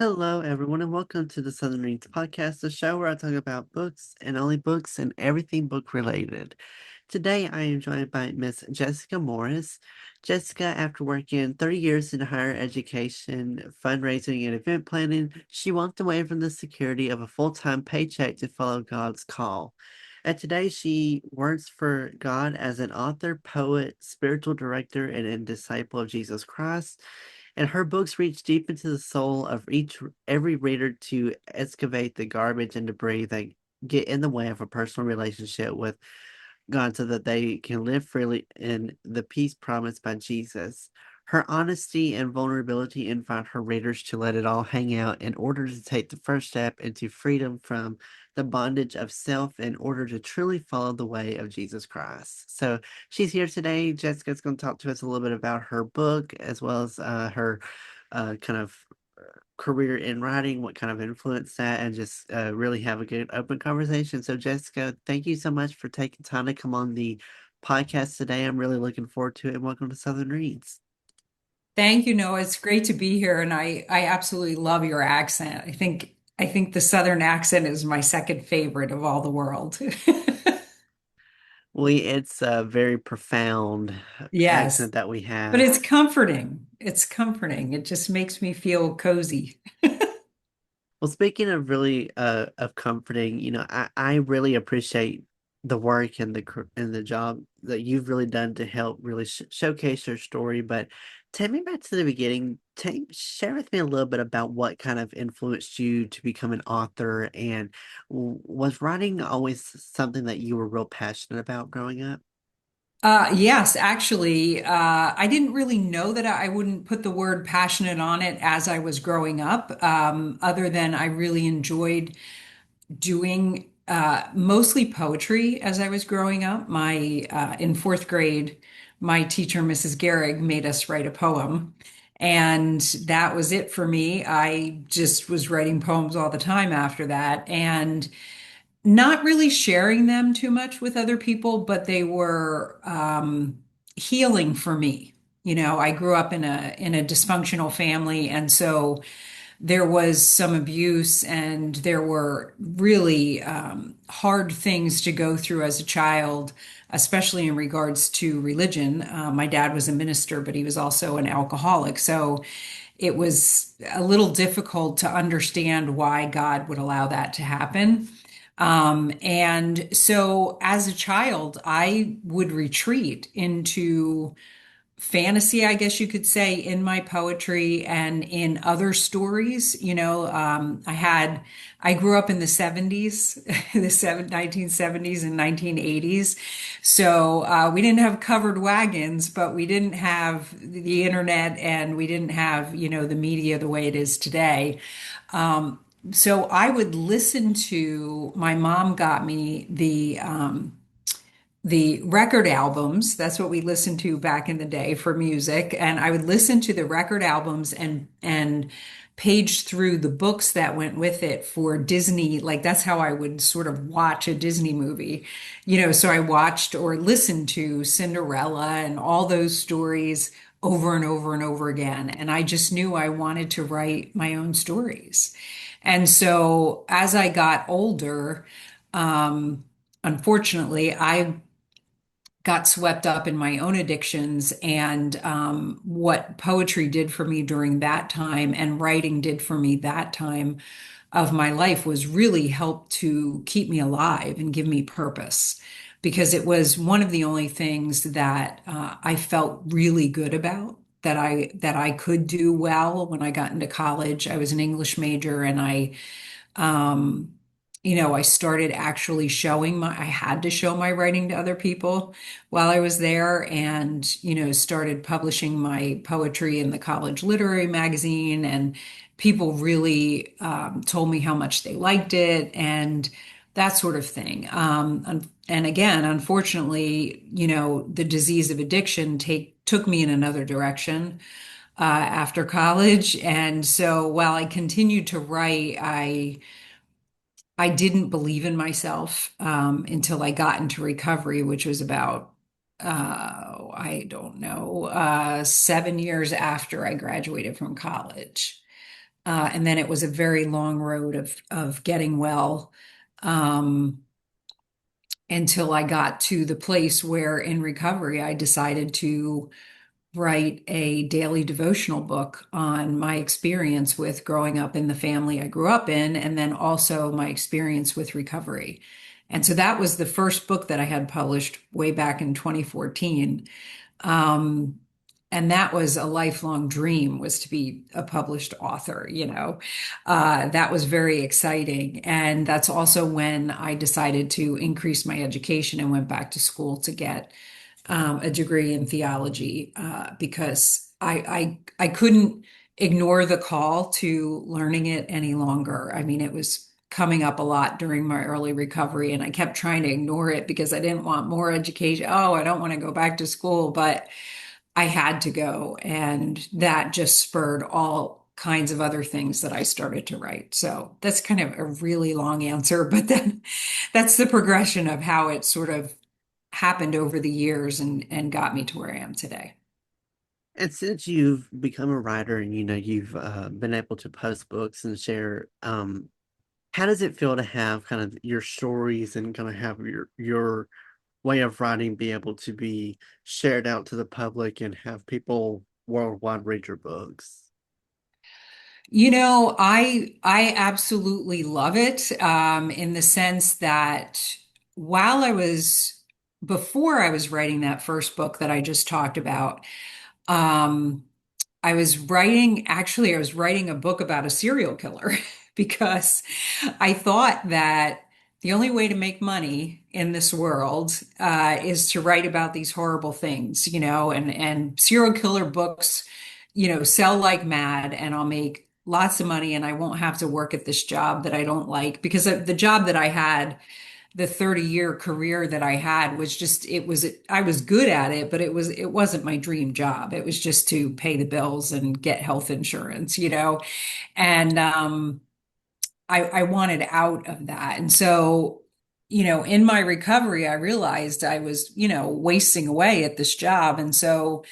Hello, everyone, and welcome to the Southern Reads Podcast, the show where I talk about books and only books and everything book related. Today, I am joined by Miss Jessica Morris. Jessica, after working 30 years in higher education, fundraising, and event planning, she walked away from the security of a full-time paycheck to follow God's call. And today, she works for God as an author, poet, spiritual director, and a disciple of Jesus Christ, and her books reach deep into the soul of every reader to excavate the garbage and debris that get in the way of a personal relationship with God so that they can live freely in the peace promised by Jesus. Her honesty and vulnerability invite her readers to let it all hang out in order to take the first step into freedom from the bondage of self in order to truly follow the way of Jesus Christ. So she's here today. Jessica's going to talk to us a little bit about her book as well as her kind of career in writing, what kind of influence that, and just really have a good open conversation. So, Jessica, thank you so much for taking time to come on the podcast today. I'm really looking forward to it. And welcome to Southern Reads. Thank you, Noah. It's great to be here, and I absolutely love your accent. I think the Southern accent is my second favorite of all the world. It's a very profound Yes, accent that we but have. it's comforting. It's comforting. It just makes me feel cozy. Well, speaking of really of comforting, I really appreciate the work and and the job that you've really done to help really showcase your story. But take me back to the beginning. Share with me a little bit about what kind of influenced you to become an author, and was writing always something that you were real passionate about growing up? Yes, actually, I didn't really know that I wouldn't put the word passionate on it as I was growing up, other than I really enjoyed doing mostly poetry as I was growing up. My in fourth grade, my teacher, Mrs. Gehrig, made us write a poem, and that was it for me. I just was writing poems all the time after that, and not really sharing them too much with other people, but they were healing for me. I grew up in a dysfunctional family, and so there was some abuse and there were really hard things to go through as a child, especially in regards to religion. My dad was a minister, but he was also an alcoholic. So it was a little difficult to understand why God would allow that to happen. And so as a child, I would retreat into fantasy, I guess you could say, in my poetry and in other stories. I grew up in the 70s, the 1970s and 1980s. So we didn't have covered wagons, but we didn't have the internet and we didn't have, the media the way it is today. So I would listen to, my mom got me the record albums. That's what we listened to back in the day for music. And I would listen to the record albums and page through the books that went with it for Disney. Like that's how I would sort of watch a Disney movie. So I watched or listened to Cinderella and all those stories over and over and over again. And I just knew I wanted to write my own stories. And so as I got older, unfortunately, I got swept up in my own addictions, and what poetry did for me during that time and writing did for me that time of my life was really help to keep me alive and give me purpose, because it was one of the only things that I felt really good about, that I could do well when I got into college. I was an English major, and um, I started actually I had to show my writing to other people while I was there, and, started publishing my poetry in the college literary magazine. And people really told me how much they liked it and that sort of thing. And again, unfortunately, the disease of addiction took me in another direction after college. And so while I continued to write, I didn't believe in myself until I got into recovery, which was about, I don't know, 7 years after I graduated from college. And then it was a very long road of getting well, um, until I got to the place where in recovery I decided to write a daily devotional book on my experience with growing up in the family I grew up in, and then also my experience with recovery. And so that was the first book that I had published way back in 2014. Um, and that was a lifelong dream, was to be a published author, you know. That was very exciting. And that's also when I decided to increase my education and went back to school to get a degree in theology, because I couldn't ignore the call to learning it any longer. I mean, it was coming up a lot during my early recovery, and I kept trying to ignore it because I didn't want more education. Oh, I don't want to go back to school, but I had to go, and that just spurred all kinds of other things that I started to write. So that's kind of a really long answer, but then that's the progression of how it sort of happened over the years and got me to where I am today. And since you've become a writer and you've been able to post books and share, how does it feel to have kind of your stories and kind of have your way of writing be able to be shared out to the public and have people worldwide read your books? You know, I absolutely love it, in the sense that while I was before I was writing that first book that I just talked about, um, I was writing a book about a serial killer because I thought that the only way to make money in this world, is to write about these horrible things, you know, and serial killer books, you know, sell like mad, and I'll make lots of money and I won't have to work at this job that I don't like, because the job that I had, the 30-year career that I had, was just, I was good at it, but it wasn't my dream job. It was just to pay the bills and get health insurance, you know. And I wanted out of that. And so, you know, in my recovery, I realized I was, you know, wasting away at this job. And so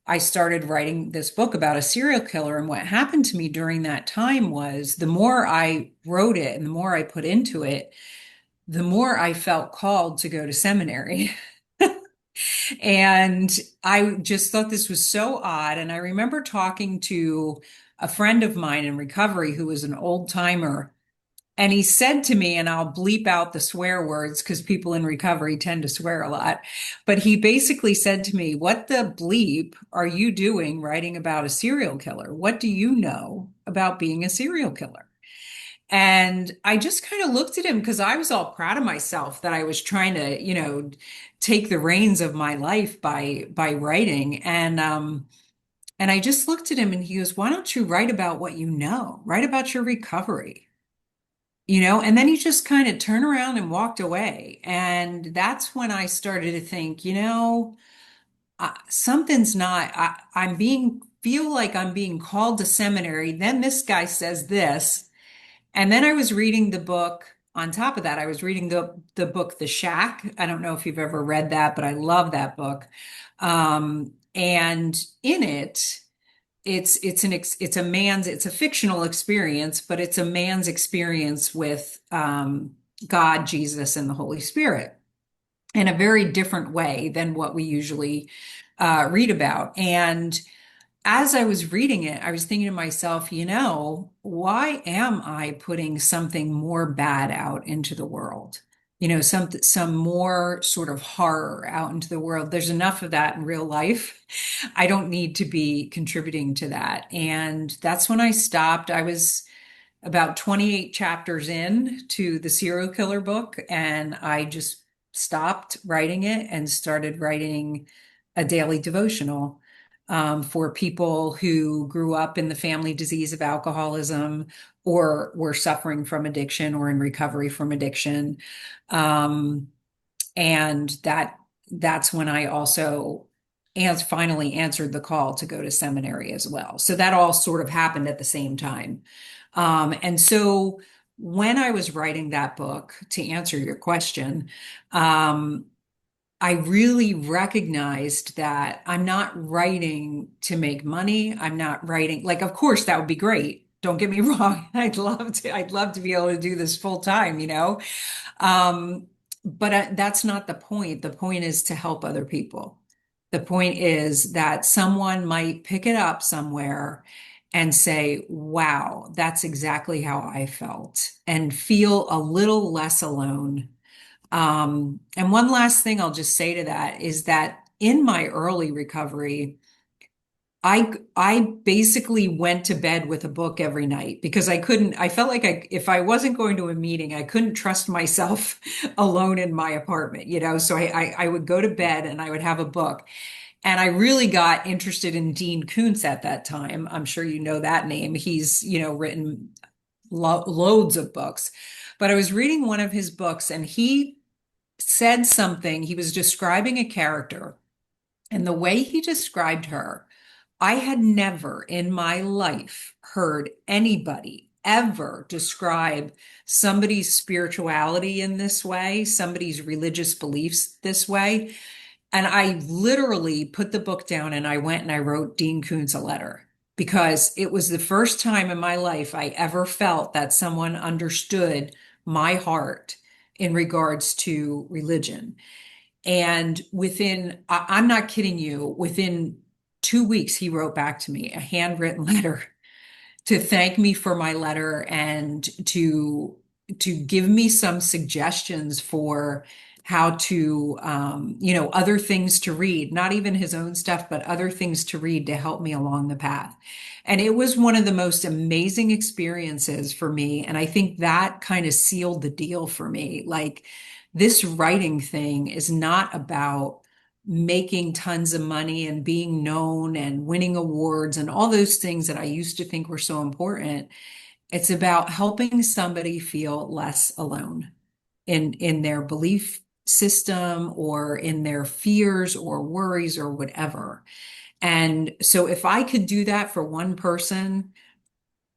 I started writing this book about a serial killer. And what happened to me during that time was, the more I wrote it and the more I put into it, the more I felt called to go to seminary. And I just thought this was so odd. And I remember talking to a friend of mine in recovery who was an old timer. And he said to me, and I'll bleep out the swear words because people in recovery tend to swear a lot. But he basically said to me, "What the bleep are you doing writing about a serial killer? What do you know about being a serial killer?" And I just kind of looked at him because I was all proud of myself that I was trying to, you know, take the reins of my life by writing. And I just looked at him and he goes, "Why don't you write about what you know? Write about your recovery." You know, and then he just kind of turned around and walked away. And that's when I started to think, you know, something's not, I'm being, feel like I'm being called to seminary. Then this guy says this. And then I was reading the book. On top of that, I was reading the book The Shack. I don't know if you've ever read that, but I love that book. And in it, it's a man's, it's a fictional experience, but it's a man's experience with God, Jesus, and the Holy Spirit in a very different way than what we usually read about. And as I was reading it, I was thinking to myself, you know, why am I putting something more bad out into the world? You know, some more sort of horror out into the world. There's enough of that in real life. I don't need to be contributing to that. And that's when I stopped. I was about 28 chapters in to the serial killer book, and I just stopped writing it and started writing a daily devotional, for people who grew up in the family disease of alcoholism or were suffering from addiction or in recovery from addiction. Um, and that's when I also finally answered the call to go to seminary as well. So that all sort of happened at the same time. And so when I was writing that book, to answer your question, um, I really recognized that I'm not writing to make money. I'm not writing, like, of course, that would be great. Don't get me wrong. I'd love to be able to do this full time, you know? Um, but that's not the point. The point is to help other people. The point is that someone might pick it up somewhere and say, wow, that's exactly how I felt, and feel a little less alone. And one last thing I'll just say to that is that in my early recovery, I basically went to bed with a book every night because I felt like if I wasn't going to a meeting, I couldn't trust myself alone in my apartment, you know? So I would go to bed and I would have a book. And I really got interested in Dean Koontz at that time. I'm sure you know that name. He's, written loads of books. But I was reading one of his books and he said something. He was describing a character, and the way he described her, I had never in my life heard anybody ever describe somebody's spirituality in this way, somebody's religious beliefs this way. And I literally put the book down and I went and I wrote Dean Koontz a letter because it was the first time in my life I ever felt that someone understood my heart in regards to religion. And I'm not kidding you, within 2 weeks, he wrote back to me a handwritten letter to thank me for my letter and to give me some suggestions for how to other things to read, not even his own stuff, but other things to read to help me along the path. And it was one of the most amazing experiences for me. And I think that kind of sealed the deal for me. Like, this writing thing is not about making tons of money and being known and winning awards and all those things that I used to think were so important. It's about helping somebody feel less alone in their belief system or in their fears or worries or whatever. And so if I could do that for one person,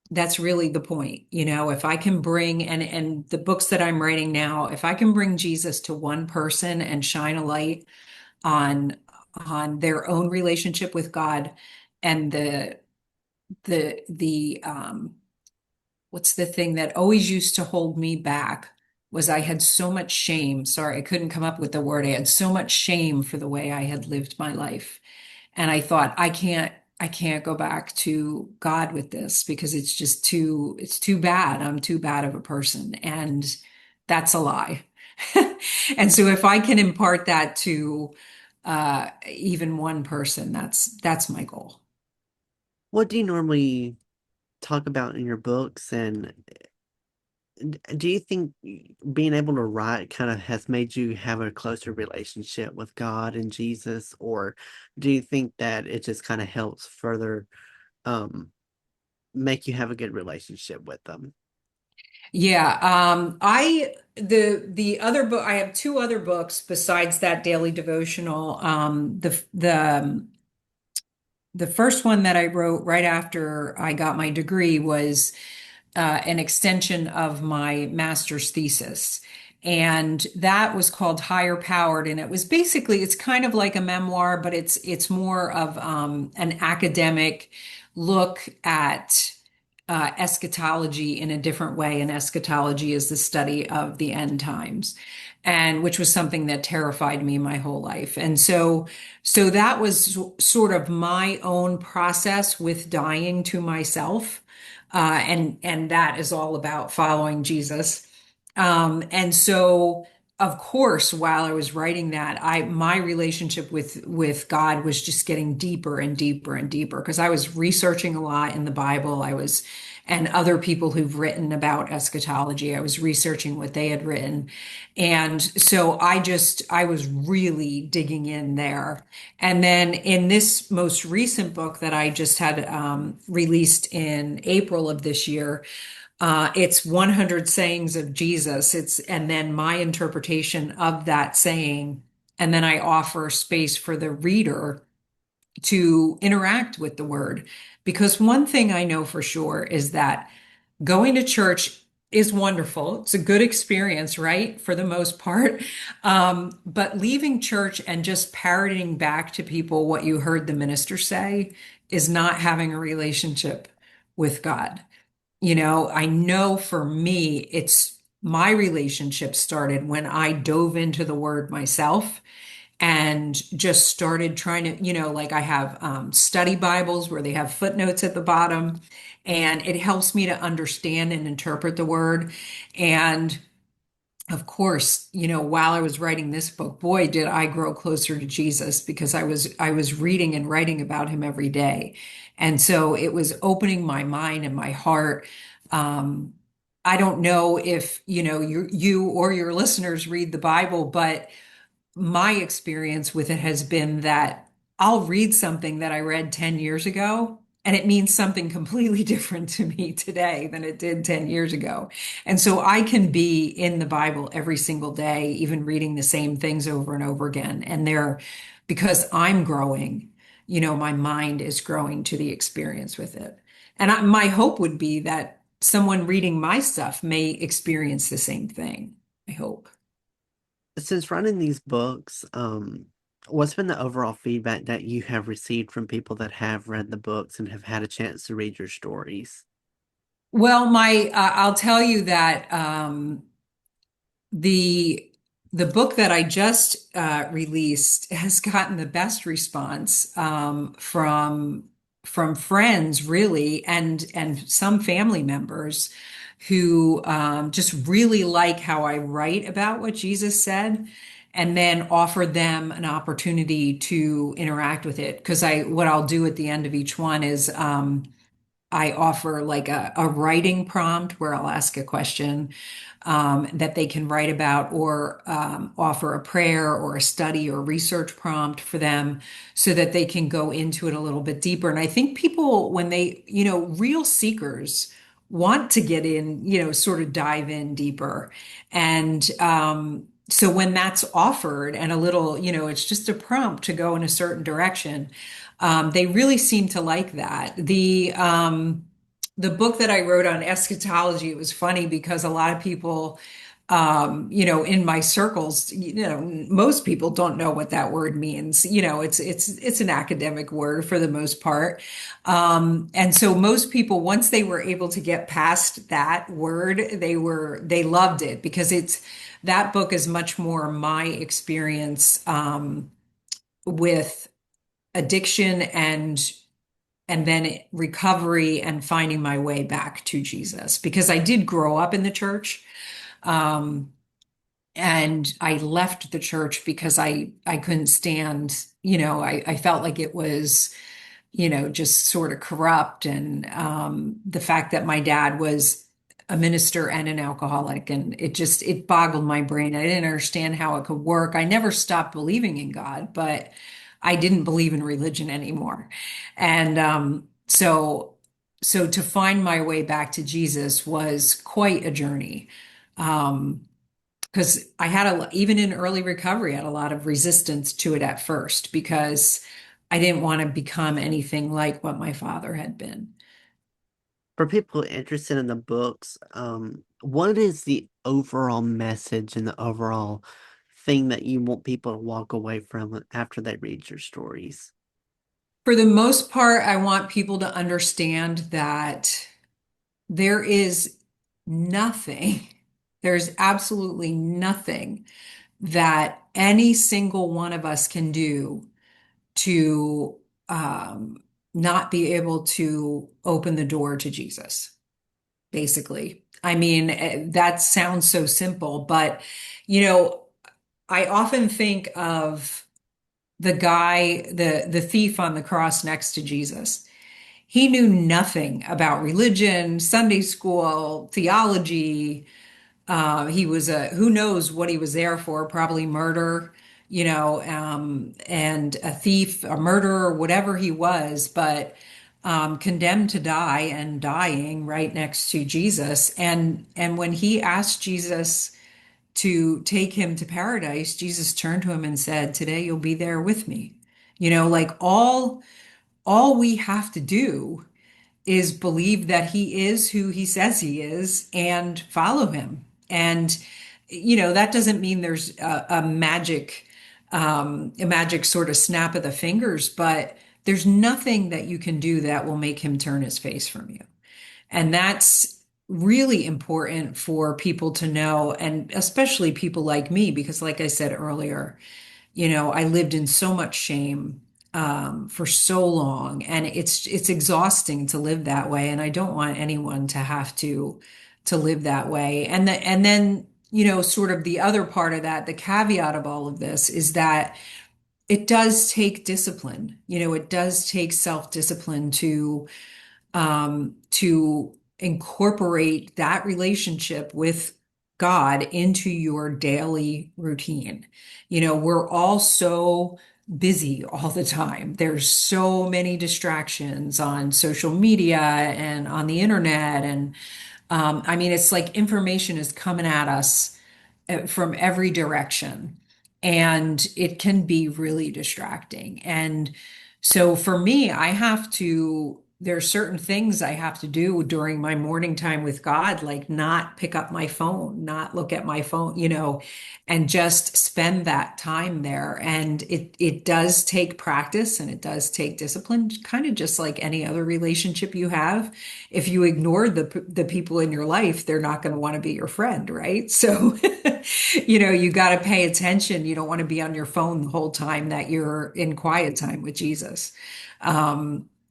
that's really the point. If I can bring, and the books that I'm writing now, if I can bring Jesus to one person and shine a light on their own relationship with God, and the what's the thing that always used to hold me back was I had so much shame. Sorry, I couldn't come up with the word. I had so much shame for the way I had lived my life. And I thought, I can't go back to God with this because it's too bad. I'm too bad of a person. And that's a lie. And so if I can impart that to even one person, that's my goal. What do you normally talk about in your books, and do you think being able to write kind of has made you have a closer relationship with God and Jesus, or do you think that it just kind of helps further um make you have a good relationship with them? Yeah, the other book, I have two other books besides that daily devotional. The first one that I wrote right after I got my degree was an extension of my master's thesis. And that was called Higher Powered. And it was basically, it's kind of like a memoir, but it's more of an academic look at eschatology in a different way. And eschatology is the study of the end times, and which was something that terrified me my whole life. And so that was sort of my own process with dying to myself. And that is all about following Jesus. And so, of course, while I was writing that, my relationship with God was just getting deeper and deeper and deeper because I was researching a lot in the Bible. And other people who've written about eschatology. I was researching what they had written. And so I was really digging in there. And then in this most recent book that I just had released in April of this year, it's 100 sayings of Jesus. And then my interpretation of that saying. And then I offer space for the reader to interact with the word. Because one thing I know for sure is that going to church is wonderful. It's a good experience, right? For the most part. But leaving church and just parroting back to people what you heard the minister say is not having a relationship with God. I know for me, it's my relationship started when I dove into the word myself and just started trying to, like I have study Bibles where they have footnotes at the bottom, and it helps me to understand and interpret the word. And of course, while I was writing this book, boy, did I grow closer to Jesus because I was reading and writing about him every day. And so it was opening my mind and my heart. Um, I don't know if, you or your listeners read the Bible, but my experience with it has been that I'll read something that I read 10 years ago, and it means something completely different to me today than it did 10 years ago. And so I can be in the Bible every single day, even reading the same things over and over again. And because I'm growing, my mind is growing to the experience with it. And my hope would be that someone reading my stuff may experience the same thing. I hope. Since writing these books, what's been the overall feedback that you have received from people that have read the books and have had a chance to read your stories? Well, I'll tell you that the the book that I just released has gotten the best response from friends, really, and some family members who just really like how I write about what Jesus said, and then offer them an opportunity to interact with it. Because what I'll do at the end of each one is I offer like a writing prompt where I'll ask a question that they can write about, or offer a prayer or a study or research prompt for them so that they can go into it a little bit deeper. And I think people, when they, real seekers want to get in, sort of dive in deeper. And so when that's offered and a little, it's just a prompt to go in a certain direction, they really seem to like that. The book that I wrote on eschatology, it was funny because a lot of people, in my circles, most people don't know what that word means. It's an academic word for the most part. And so most people, once they were able to get past that word, they loved it because that book is much more my experience, with addiction and then recovery and finding my way back to Jesus, because I did grow up in the church, um, and I left the church because I couldn't stand, I felt like it was, just sort of corrupt. And the fact that my dad was a minister and an alcoholic, and it boggled my brain. I didn't understand how it could work. I never stopped believing in God, but I didn't believe in religion anymore. And so to find my way back to Jesus was quite a journey. Because I had even in early recovery, I had a lot of resistance to it at first because I didn't want to become anything like what my father had been. For people interested in the books, what is the overall message and the overall thing that you want people to walk away from after they read your stories? For the most part, I want people to understand that there is nothing, there's absolutely nothing that any single one of us can do to not be able to open the door to Jesus, basically. I mean, that sounds so simple, but you know, I often think of the thief on the cross next to Jesus. He knew nothing about religion, Sunday school, theology. He was who knows what he was there for, probably murder, and a thief, a murderer, whatever he was, but condemned to die and dying right next to Jesus. And when he asked Jesus to take him to paradise, Jesus turned to him and said, "Today you'll be there with me." Like all we have to do is believe that he is who he says he is and follow him. And that doesn't mean there's a magic sort of snap of the fingers, but there's nothing that you can do that will make him turn his face from you. And that's really important for people to know, and especially people like me, because like I said earlier, I lived in so much shame for so long, and it's exhausting to live that way, and I don't want anyone to have to live that way. And then, sort of the other part of that, the caveat of all of this is that it does take discipline. It does take self-discipline to incorporate that relationship with God into your daily routine. We're all so busy all the time. There's so many distractions on social media and on the internet. And I mean, it's like information is coming at us from every direction. And it can be really distracting. And so for me, there are certain things I have to do during my morning time with God, like not pick up my phone, not look at my phone, and just spend that time there. And it does take practice and it does take discipline, kind of just like any other relationship you have. If you ignore the people in your life, they're not going to want to be your friend, right? So, you got to pay attention. You don't want to be on your phone the whole time that you're in quiet time with Jesus.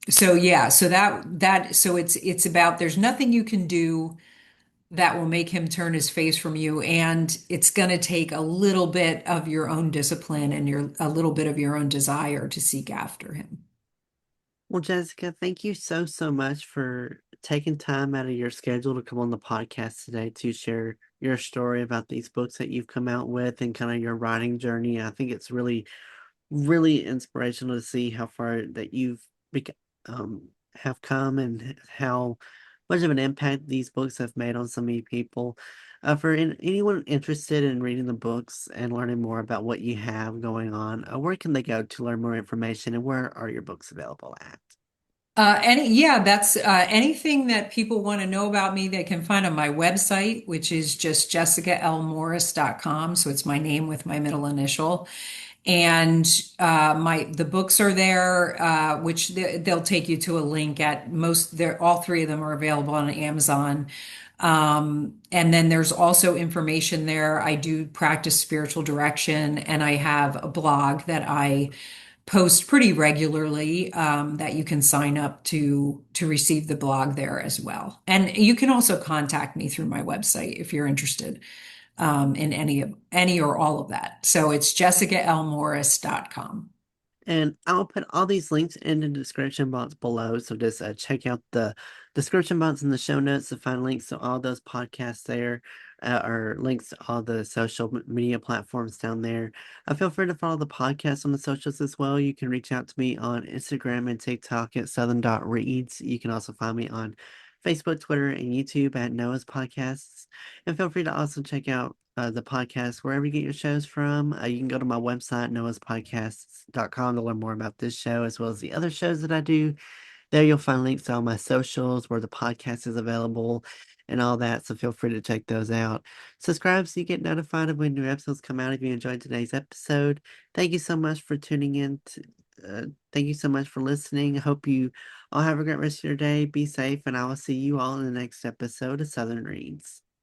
So yeah, so it's about there's nothing you can do that will make him turn his face from you, and it's going to take a little bit of your own discipline and a little bit of your own desire to seek after him. Well, Jessica, thank you so, so much for taking time out of your schedule to come on the podcast today to share your story about these books that you've come out with and kind of your writing journey. I think it's really inspirational to see how far that um, have come and how much of an impact these books have made on so many people. Anyone interested in reading the books and learning more about what you have going on, where can they go to learn more information and where are your books available at? Yeah, that's anything that people want to know about me, they can find on my website, which is just jessicalmorris.com. So it's my name with my middle initial. And the books are there, which they'll take you to a link at most. They're all three of them are available on Amazon. And then there's also information there. I do practice spiritual direction, and I have a blog that I post pretty regularly that you can sign up to receive the blog there as well. And you can also contact me through my website if you're interested in any or all of that. So it's jessicalmorris.com. And I'll put all these links in the description box below. So just check out the description box in the show notes to find links to all those podcasts there, or links to all the media platforms down there. Feel free to follow the podcast on the socials as well. You can reach out to me on Instagram and TikTok at southern.reads. You can also find me on Facebook, Twitter, and YouTube at Noah's Podcasts. And feel free to also check out the podcast wherever you get your shows from. You can go to my website, noahspodcasts.com, to learn more about this show as well as the other shows that I do. There you'll find links to all my socials where the podcast is available and all that. So feel free to check those out. Subscribe so you get notified of when new episodes come out if you enjoyed today's episode. Thank you so much for tuning in. Thank you so much for listening. I hope you all have a great rest of your day. Be safe, and I will see you all in the next episode of Southern Reads.